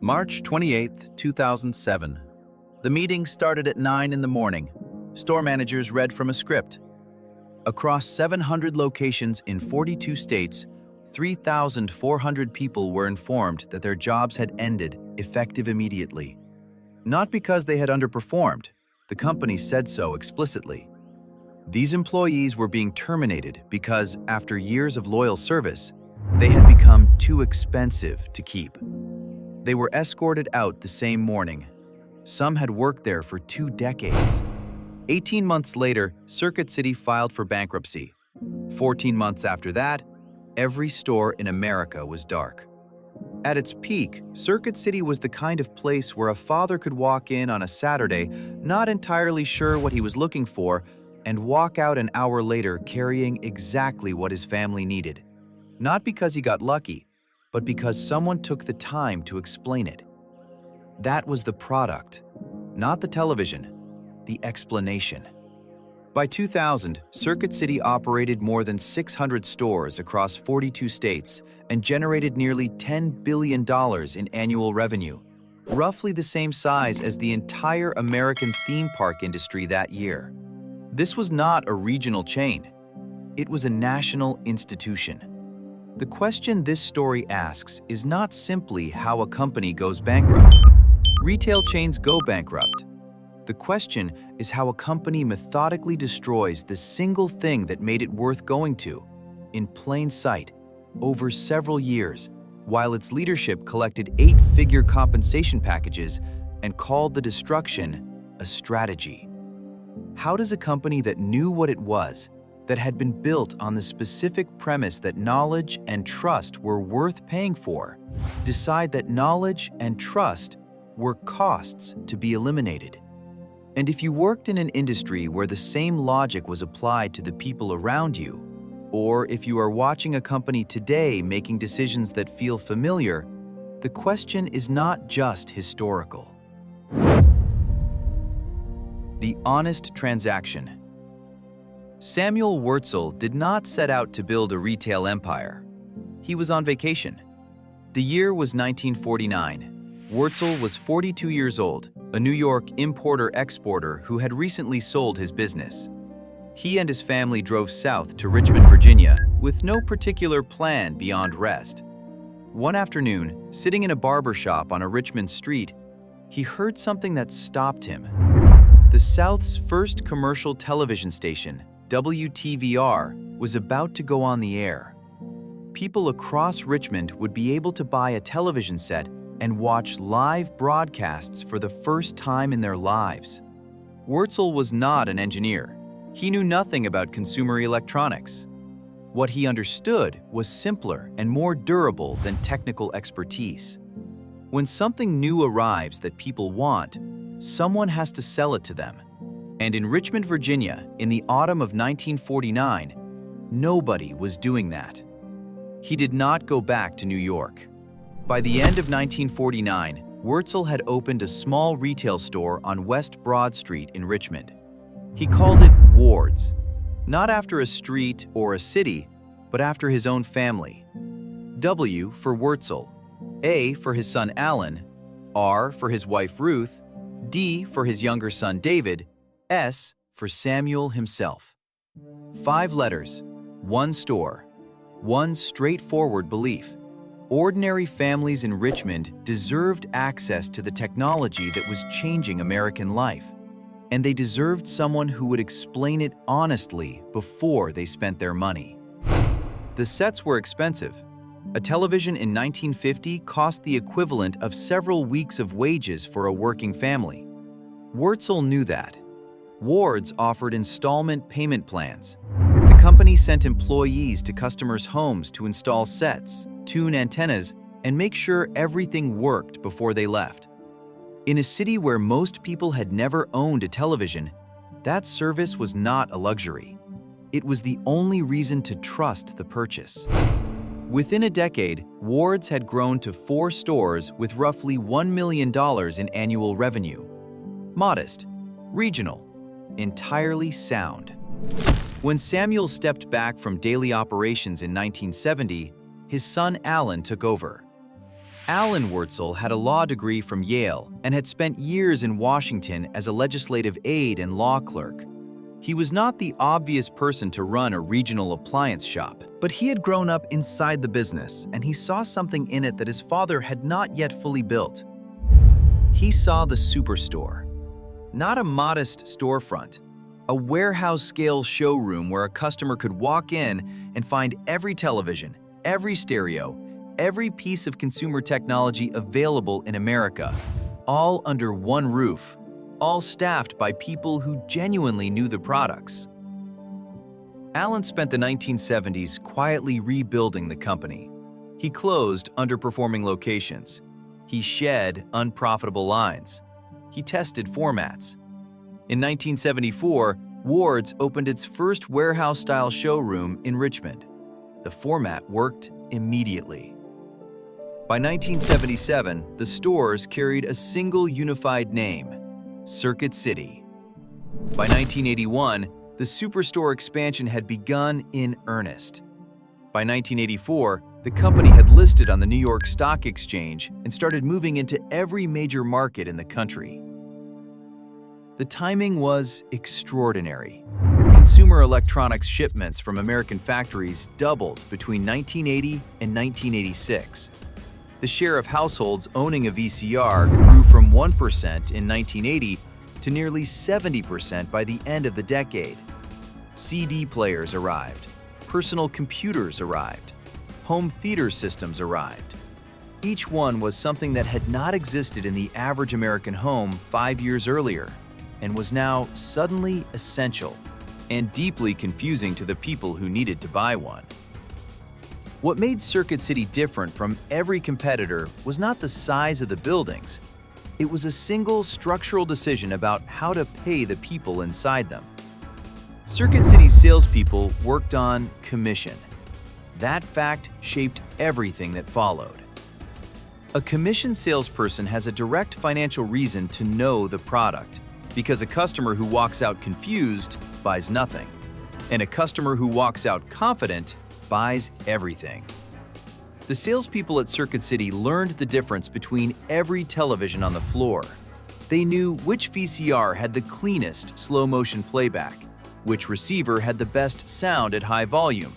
March 28, 2007. The meeting started at 9 in the morning. Store managers read from a script. Across 700 locations in 42 states, 3,400 people were informed that their jobs had ended, effective immediately. Not because they had underperformed, the company said so explicitly. These employees were being terminated because, after years of loyal service, they had become too expensive to keep. They were escorted out the same morning. Some had worked there for 2 decades. 18 months later, Circuit City filed for bankruptcy. 14 months after that, every store in America was dark. At its peak, Circuit City was the kind of place where a father could walk in on a Saturday, not entirely sure what he was looking for, and walk out an hour later carrying exactly what his family needed. Not because he got lucky, but because someone took the time to explain it. That was the product, not the television, the explanation. By 2000, Circuit City operated more than 600 stores across 42 states and generated nearly $10 billion in annual revenue, roughly the same size as the entire American theme park industry that year. This was not a regional chain. It was a national institution. The question this story asks is not simply how a company goes bankrupt. Retail chains go bankrupt. The question is how a company methodically destroys the single thing that made it worth going to, in plain sight, over several years, while its leadership collected 8-figure compensation packages and called the destruction a strategy. How does a company that knew what it was, that had been built on the specific premise that knowledge and trust were worth paying for, decide that knowledge and trust were costs to be eliminated? And if you worked in an industry where the same logic was applied to the people around you, or if you are watching a company today making decisions that feel familiar, the question is not just historical. The honest transaction. Samuel Wurtzel did not set out to build a retail empire. He was on vacation. The year was 1949. Wurtzel was 42 years old, a New York importer-exporter who had recently sold his business. He and his family drove south to Richmond, Virginia, with no particular plan beyond rest. One afternoon, sitting in a barber shop on a Richmond street, he heard something that stopped him. The South's first commercial television station, WTVR, was about to go on the air. People across Richmond would be able to buy a television set and watch live broadcasts for the first time in their lives. Wurtzel was not an engineer. He knew nothing about consumer electronics. What he understood was simpler and more durable than technical expertise. When something new arrives that people want, someone has to sell it to them. And in Richmond, Virginia, in the autumn of 1949, nobody was doing that. He did not go back to New York. By the end of 1949, Wurtzel had opened a small retail store on West Broad Street in Richmond. He called it Ward's, not after a street or a city, but after his own family. W for Wurtzel, A for his son Alan, R for his wife Ruth, D for his younger son David, S for Samuel himself. 5 letters, 1 store, 1 straightforward belief. Ordinary families in Richmond deserved access to the technology that was changing American life, and they deserved someone who would explain it honestly before they spent their money. The sets were expensive. A television in 1950 cost the equivalent of several weeks of wages for a working family. Wurtzel knew that. Ward's offered installment payment plans. The company sent employees to customers' homes to install sets, tune antennas, and make sure everything worked before they left. In a city where most people had never owned a television, that service was not a luxury. It was the only reason to trust the purchase. Within a decade, Ward's had grown to 4 stores with roughly $1 million in annual revenue. Modest, regional, entirely sound. When Samuel stepped back from daily operations in 1970, his son Alan took over. Alan Wurtzel had a law degree from Yale and had spent years in Washington as a legislative aide and law clerk. He was not the obvious person to run a regional appliance shop, but he had grown up inside the business and he saw something in it that his father had not yet fully built. He saw the Superstore. Not a modest storefront, a warehouse-scale showroom where a customer could walk in and find every television, every stereo, every piece of consumer technology available in America, all under one roof, all staffed by people who genuinely knew the products. Alan spent the 1970s quietly rebuilding the company. He closed underperforming locations. He shed unprofitable lines. He tested formats. In 1974, Ward's opened its first warehouse-style showroom in Richmond. The format worked immediately. By 1977, the stores carried a single unified name, Circuit City. By 1981, the Superstore expansion had begun in earnest. By 1984, the company had listed on the New York Stock Exchange and started moving into every major market in the country. The timing was extraordinary. Consumer electronics shipments from American factories doubled between 1980 and 1986. The share of households owning a VCR grew from 1% in 1980 to nearly 70% by the end of the decade. CD players arrived. Personal computers arrived. Home theater systems arrived. Each one was something that had not existed in the average American home 5 years earlier and was now suddenly essential and deeply confusing to the people who needed to buy one. What made Circuit City different from every competitor was not the size of the buildings. It was a single structural decision about how to pay the people inside them. Circuit City's salespeople worked on commission. That fact shaped everything that followed. A commission salesperson has a direct financial reason to know the product, because a customer who walks out confused buys nothing, and a customer who walks out confident buys everything. The salespeople at Circuit City learned the difference between every television on the floor. They knew which VCR had the cleanest slow-motion playback, which receiver had the best sound at high volume,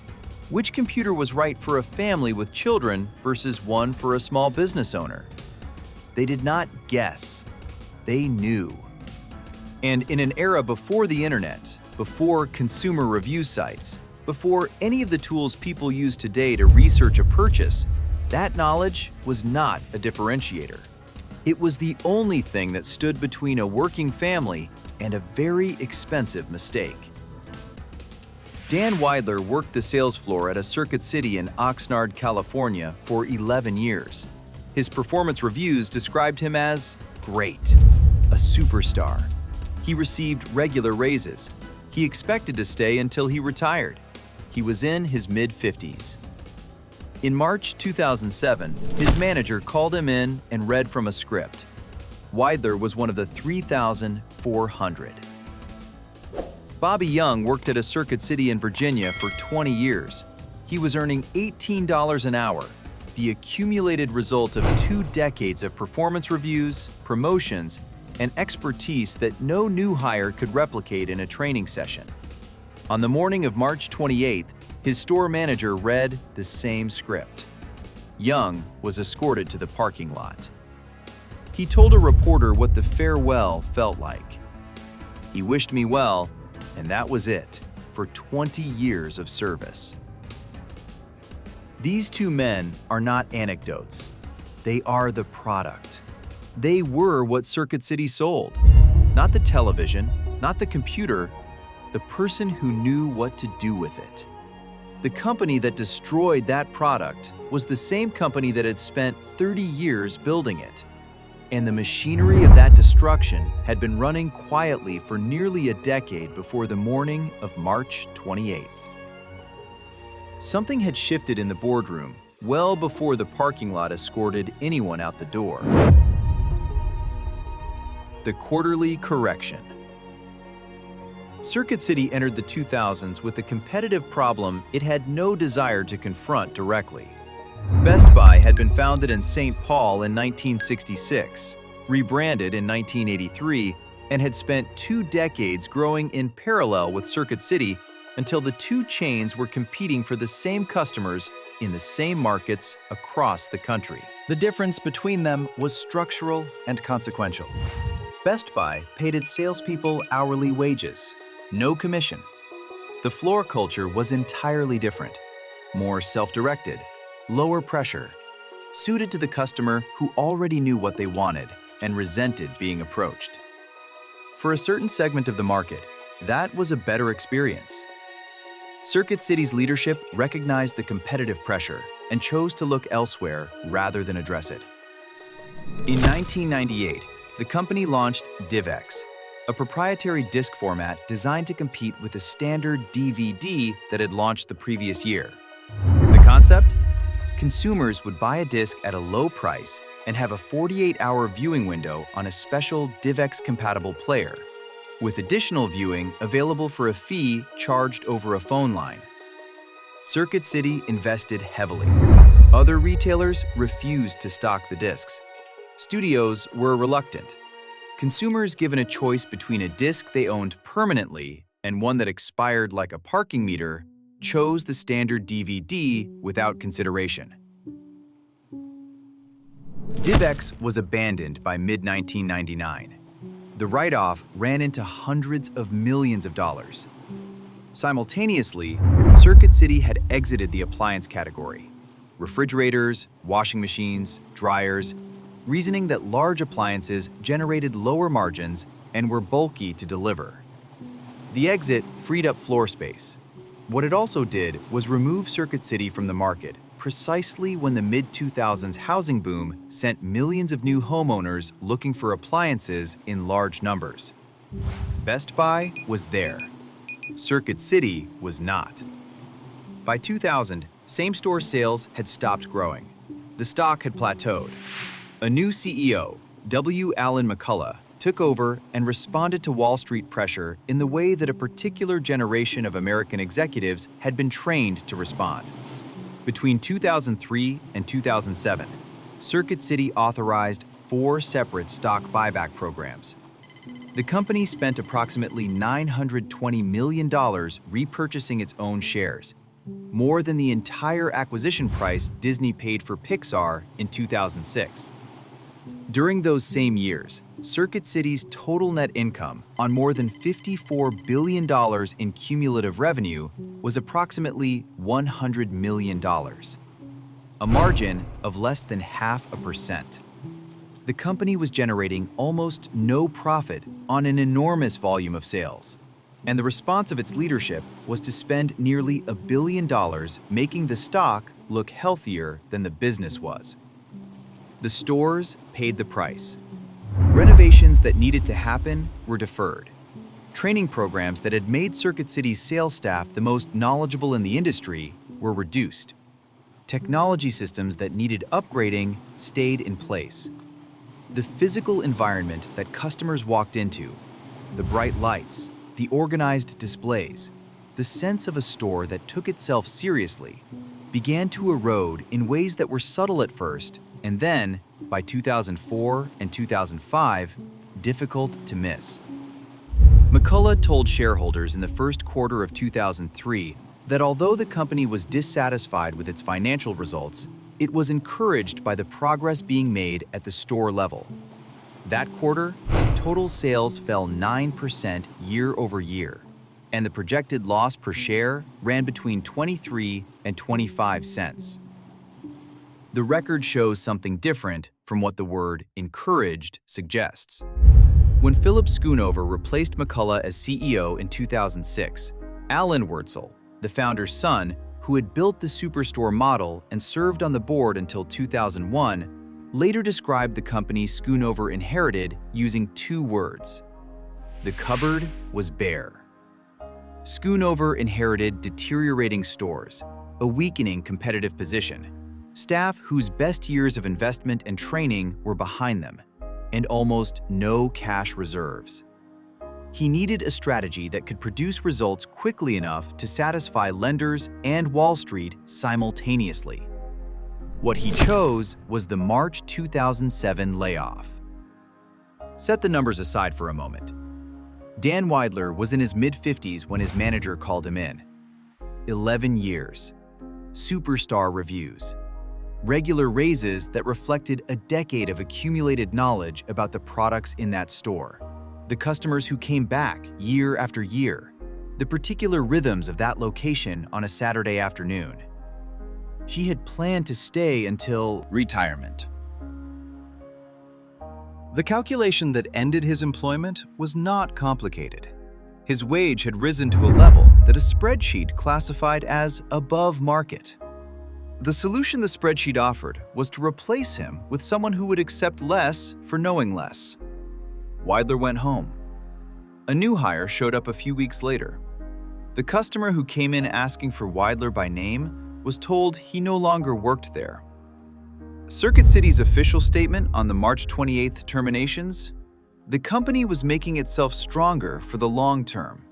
which computer was right for a family with children versus one for a small business owner. They did not guess. They knew. And in an era before the internet, before consumer review sites, before any of the tools people use today to research a purchase, that knowledge was not a differentiator. It was the only thing that stood between a working family and a very expensive mistake. Dan Weidler worked the sales floor at a Circuit City in Oxnard, California for 11 years. His performance reviews described him as great, a superstar. He received regular raises. He expected to stay until he retired. He was in his mid-50s. In March 2007, his manager called him in and read from a script. Weidler was one of the 3,400. Bobby Young worked at a Circuit City in Virginia for 20 years. He was earning $18 an hour, the accumulated result of 2 decades of performance reviews, promotions, and expertise that no new hire could replicate in a training session. On the morning of March 28th, his store manager read the same script. Young was escorted to the parking lot. He told a reporter what the farewell felt like. He wished me well, and that was it for 20 years of service. These two men are not anecdotes. They are the product. They were what Circuit City sold. Not the television, not the computer, the person who knew what to do with it. The company that destroyed that product was the same company that had spent 30 years building it. And the machinery of that destruction had been running quietly for nearly a decade before the morning of March 28th. Something had shifted in the boardroom well before the parking lot escorted anyone out the door. The quarterly correction. Circuit City entered the 2000s with a competitive problem it had no desire to confront directly. Best Buy had been founded in St. Paul in 1966, rebranded in 1983, and had spent 2 decades growing in parallel with Circuit City until the two chains were competing for the same customers in the same markets across the country. The difference between them was structural and consequential. Best Buy paid its salespeople hourly wages, no commission. The floor culture was entirely different, more self-directed, lower pressure, suited to the customer who already knew what they wanted and resented being approached. For a certain segment of the market, that was a better experience. Circuit City's leadership recognized the competitive pressure and chose to look elsewhere rather than address it. In 1998, the company launched DIVX, a proprietary disc format designed to compete with the standard DVD that had launched the previous year. The concept? Consumers would buy a disc at a low price and have a 48-hour viewing window on a special DIVX-compatible player, with additional viewing available for a fee charged over a phone line. Circuit City invested heavily. Other retailers refused to stock the discs. Studios were reluctant. Consumers given a choice between a disc they owned permanently and one that expired like a parking meter chose the standard DVD without consideration. DIVX was abandoned by mid-1999. The write-off ran into hundreds of millions of dollars. Simultaneously, Circuit City had exited the appliance category: refrigerators, washing machines, dryers, reasoning that large appliances generated lower margins and were bulky to deliver. The exit freed up floor space. What it also did was remove Circuit City from the market precisely when the mid-2000s housing boom sent millions of new homeowners looking for appliances in large numbers. Best Buy was there. Circuit City was not. By 2000, same-store sales had stopped growing. The stock had plateaued. A new CEO, W. Allen McCollough, took over and responded to Wall Street pressure in the way that a particular generation of American executives had been trained to respond. Between 2003 and 2007, Circuit City authorized 4 separate stock buyback programs. The company spent approximately $920 million repurchasing its own shares, more than the entire acquisition price Disney paid for Pixar in 2006. During those same years, Circuit City's total net income on more than $54 billion in cumulative revenue was approximately $100 million, a margin of less than 0.5%. The company was generating almost no profit on an enormous volume of sales, and the response of its leadership was to spend nearly $1 billion making the stock look healthier than the business was. The stores paid the price. Renovations that needed to happen were deferred. Training programs that had made Circuit City's sales staff the most knowledgeable in the industry were reduced. Technology systems that needed upgrading stayed in place. The physical environment that customers walked into, the bright lights, the organized displays, the sense of a store that took itself seriously, began to erode in ways that were subtle at first, and then, by 2004 and 2005, difficult to miss. McCollough told shareholders in the first quarter of 2003 that although the company was dissatisfied with its financial results, it was encouraged by the progress being made at the store level. That quarter, total sales fell 9% year over year, and the projected loss per share ran between 23 and 25 cents. The record shows something different from what the word encouraged suggests. When Philip Schoonover replaced McCollough as CEO in 2006, Alan Wurtzel, the founder's son, who had built the Superstore model and served on the board until 2001, later described the company Schoonover inherited using 2 words. The cupboard was bare. Schoonover inherited deteriorating stores, a weakening competitive position, staff whose best years of investment and training were behind them, and almost no cash reserves. He needed a strategy that could produce results quickly enough to satisfy lenders and Wall Street simultaneously. What he chose was the March 2007 layoff. Set the numbers aside for a moment. Dan Weidler was in his mid-50s when his manager called him in. 11 years. Superstar reviews. Regular raises that reflected a decade of accumulated knowledge about the products in that store. The customers who came back year after year. The particular rhythms of that location on a Saturday afternoon. She had planned to stay until retirement. The calculation that ended his employment was not complicated. His wage had risen to a level that a spreadsheet classified as above market. The solution the spreadsheet offered was to replace him with someone who would accept less for knowing less. Weidler went home. A new hire showed up a few weeks later. The customer who came in asking for Weidler by name was told he no longer worked there. Circuit City's official statement on the March 28th terminations: the company was making itself stronger for the long term.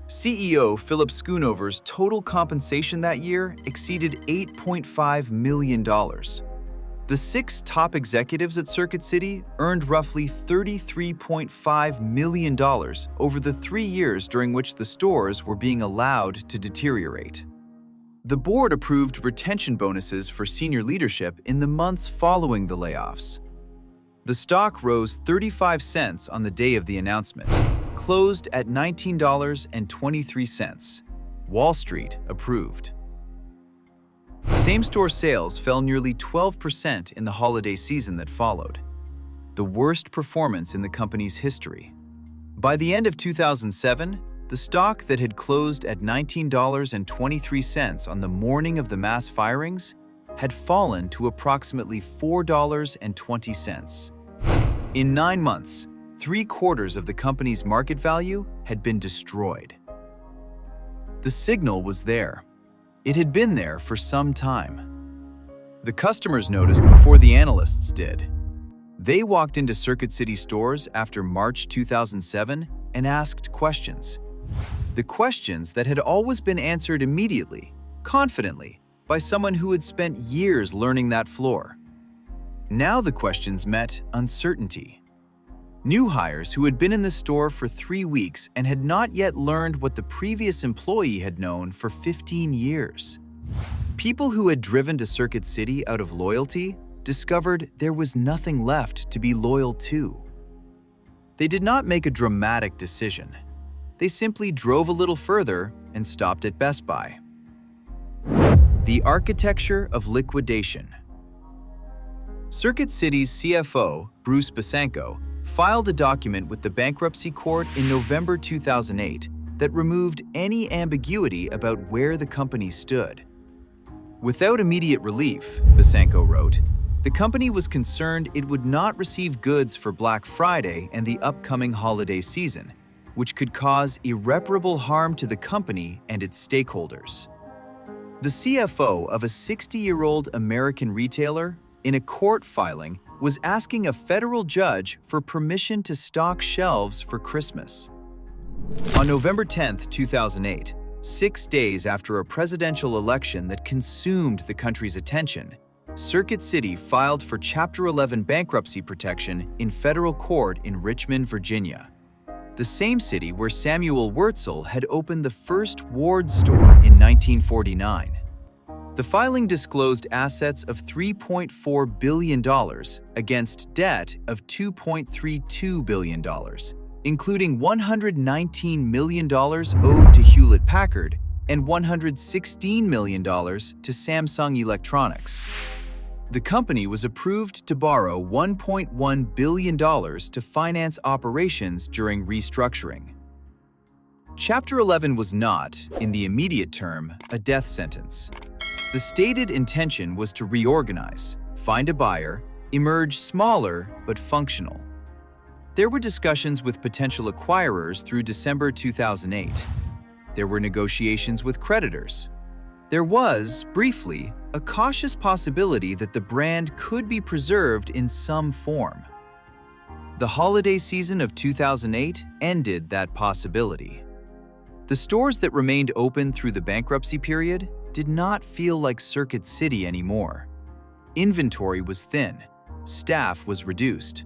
CEO Philip Schoonover's total compensation that year exceeded $8.5 million. The 6 top executives at Circuit City earned roughly $33.5 million over the 3 years during which the stores were being allowed to deteriorate. The board approved retention bonuses for senior leadership in the months following the layoffs. The stock rose 35 cents on the day of the announcement, closed at $19.23. Wall Street approved. Same-store sales fell nearly 12% in the holiday season that followed, the worst performance in the company's history. By the end of 2007, the stock that had closed at $19.23 on the morning of the mass firings had fallen to approximately $4.20. In 9 months, 3/4 of the company's market value had been destroyed. The signal was there. It had been there for some time. The customers noticed before the analysts did. They walked into Circuit City stores after March 2007 and asked questions. The questions that had always been answered immediately, confidently, by someone who had spent years learning that floor. Now the questions met uncertainty. New hires who had been in the store for 3 weeks and had not yet learned what the previous employee had known for 15 years. People who had driven to Circuit City out of loyalty discovered there was nothing left to be loyal to. They did not make a dramatic decision. They simply drove a little further and stopped at Best Buy. The architecture of liquidation. Circuit City's CFO, Bruce Besanko, filed a document with the bankruptcy court in November 2008 that removed any ambiguity about where the company stood. Without immediate relief, Besanko wrote, the company was concerned it would not receive goods for Black Friday and the upcoming holiday season, which could cause irreparable harm to the company and its stakeholders. The CFO of a 60-year-old American retailer, in a court filing, was asking a federal judge for permission to stock shelves for Christmas. On November 10, 2008, 6 days after a presidential election that consumed the country's attention, Circuit City filed for Chapter 11 bankruptcy protection in federal court in Richmond, Virginia, the same city where Samuel Wurtzel had opened the first Ward store in 1949. The filing disclosed assets of $3.4 billion against debt of $2.32 billion, including $119 million owed to Hewlett-Packard and $116 million to Samsung Electronics. The company was approved to borrow $1.1 billion to finance operations during restructuring. Chapter 11 was not, in the immediate term, a death sentence. The stated intention was to reorganize, find a buyer, emerge smaller but functional. There were discussions with potential acquirers through December 2008. There were negotiations with creditors. There was, briefly, a cautious possibility that the brand could be preserved in some form. The holiday season of 2008 ended that possibility. The stores that remained open through the bankruptcy period did not feel like Circuit City anymore. Inventory was thin, staff was reduced.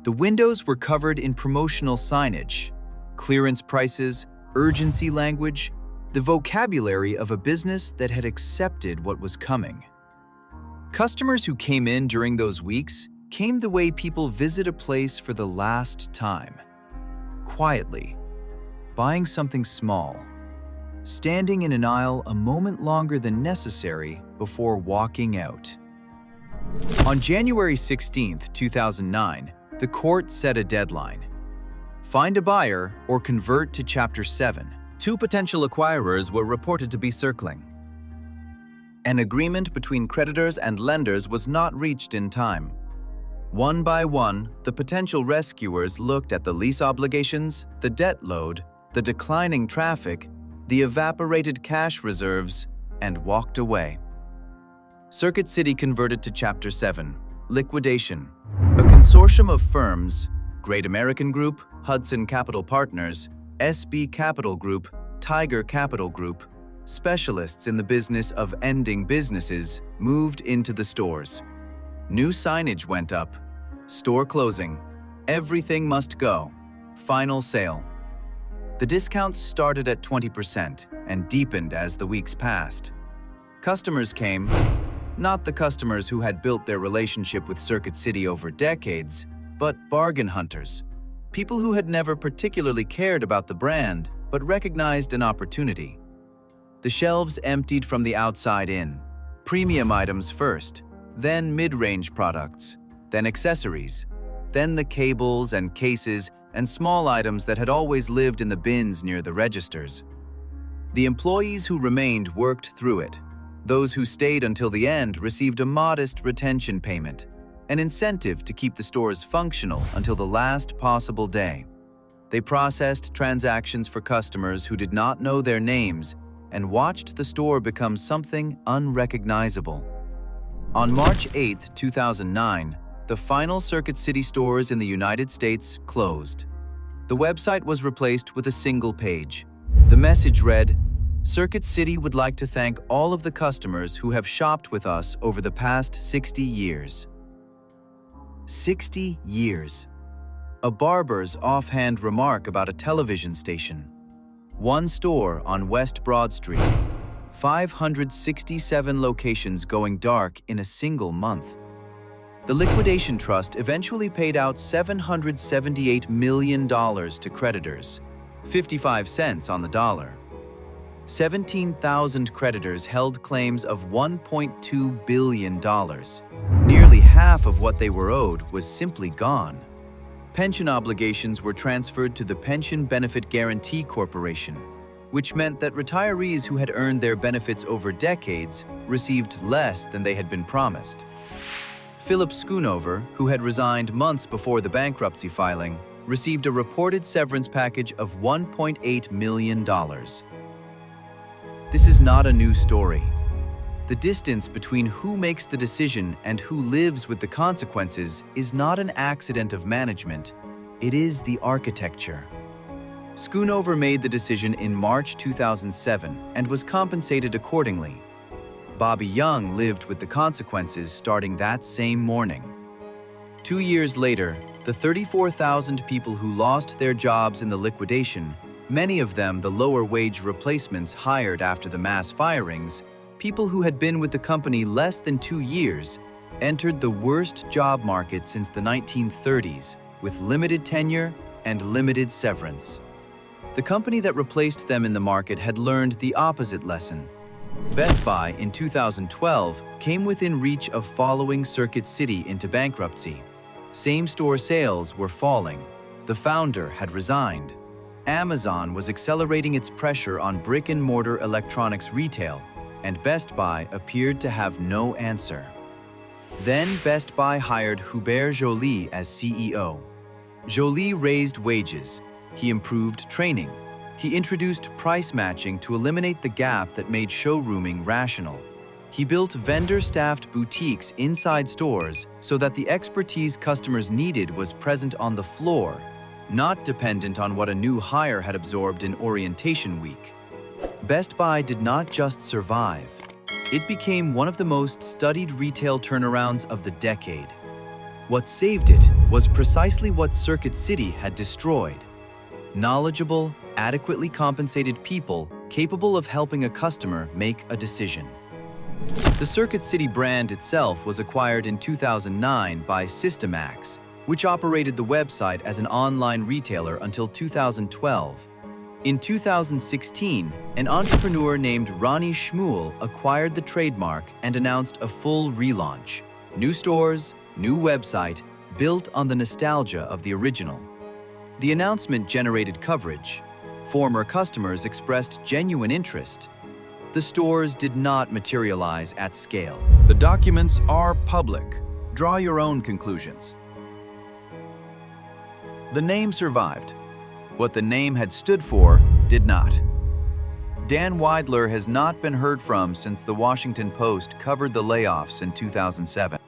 The windows were covered in promotional signage, clearance prices, urgency language, the vocabulary of a business that had accepted what was coming. Customers who came in during those weeks came the way people visit a place for the last time. Quietly, buying something small, standing in an aisle a moment longer than necessary before walking out. On January 16, 2009, the court set a deadline. Find a buyer or convert to Chapter 7. 2 potential acquirers were reported to be circling. An agreement between creditors and lenders was not reached in time. One by one, the potential rescuers looked at the lease obligations, the debt load, the declining traffic, the evaporated cash reserves, and walked away. Circuit City converted to Chapter 7, Liquidation, a consortium of firms, Great American Group, Hudson Capital Partners, SB Capital Group, Tiger Capital Group, specialists in the business of ending businesses, moved into the stores. New signage went up. Store closing. Everything must go. Final sale. The discounts started at 20% and deepened as the weeks passed. Customers came, not the customers who had built their relationship with Circuit City over decades, but bargain hunters. People who had never particularly cared about the brand, but recognized an opportunity. The shelves emptied from the outside in. Premium items first, then mid-range products, then accessories, then the cables and cases and small items that had always lived in the bins near the registers. The employees who remained worked through it. Those who stayed until the end received a modest retention payment, an incentive to keep the stores functional until the last possible day. They processed transactions for customers who did not know their names and watched the store become something unrecognizable. On March 8, 2009, the final Circuit City stores in the United States closed. The website was replaced with a single page. The message read, "Circuit City would like to thank all of the customers who have shopped with us over the past 60 years. 60 years. A barber's offhand remark about a television station. One store on West Broad Street. 567 locations going dark in a single month. The Liquidation Trust eventually paid out $778 million to creditors, 55 cents on the dollar. 17,000 creditors held claims of $1.2 billion. Nearly half of what they were owed was simply gone. Pension obligations were transferred to the Pension Benefit Guaranty Corporation, which meant that retirees who had earned their benefits over decades received less than they had been promised. Philip Schoonover, who had resigned months before the bankruptcy filing, received a reported severance package of $1.8 million. This is not a new story. The distance between who makes the decision and who lives with the consequences is not an accident of management, it is the architecture. Schoonover made the decision in March 2007 and was compensated accordingly. Bobby Young lived with the consequences starting that same morning. 2 years later, the 34,000 people who lost their jobs in the liquidation, many of them the lower-wage replacements hired after the mass firings, people who had been with the company less than 2 years, entered the worst job market since the 1930s, with limited tenure and limited severance. The company that replaced them in the market had learned the opposite lesson. Best Buy in 2012 came within reach of following Circuit City into bankruptcy. Same-store sales were falling. The founder had resigned. Amazon was accelerating its pressure on brick-and-mortar electronics retail, and Best Buy appeared to have no answer. Then Best Buy hired Hubert Joly as CEO. Joly raised wages. He improved training. He introduced price matching to eliminate the gap that made showrooming rational. He built vendor-staffed boutiques inside stores so that the expertise customers needed was present on the floor, not dependent on what a new hire had absorbed in orientation week. Best Buy did not just survive. It became one of the most studied retail turnarounds of the decade. What saved it was precisely what Circuit City had destroyed: knowledgeable, adequately compensated people capable of helping a customer make a decision. The Circuit City brand itself was acquired in 2009 by Systemax, which operated the website as an online retailer until 2012. In 2016, an entrepreneur named Ronnie Schmuel acquired the trademark and announced a full relaunch. New stores, new website, built on the nostalgia of the original. The announcement generated coverage. Former customers expressed genuine interest. The stores did not materialize at scale. The documents are public. Draw your own conclusions. The name survived. What the name had stood for did not. Dan Weidler has not been heard from since the Washington Post covered the layoffs in 2007.